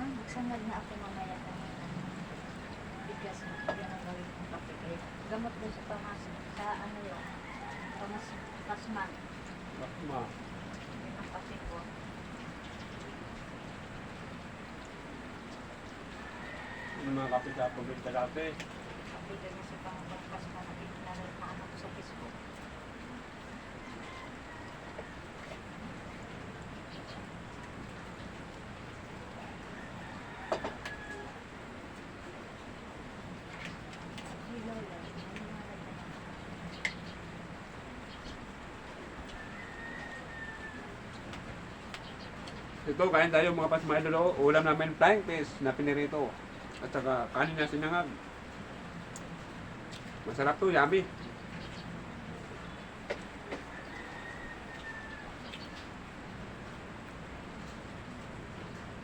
Magsangag na ako mamaya ng bigas na kaya na gawin ng kape. Kaya gamot doon sa pamas, sa ano yun, pasman. Bakma. Yun ang kape ko. Yung mga kape sa probinsya dati. Kape doon sa pasman na anak ko sa Facebook. Ito, kain tayo mga pasmay lolo. Ulam namin flying fish na pinirito. At saka kanin na sinangag. Masarap to, yummy.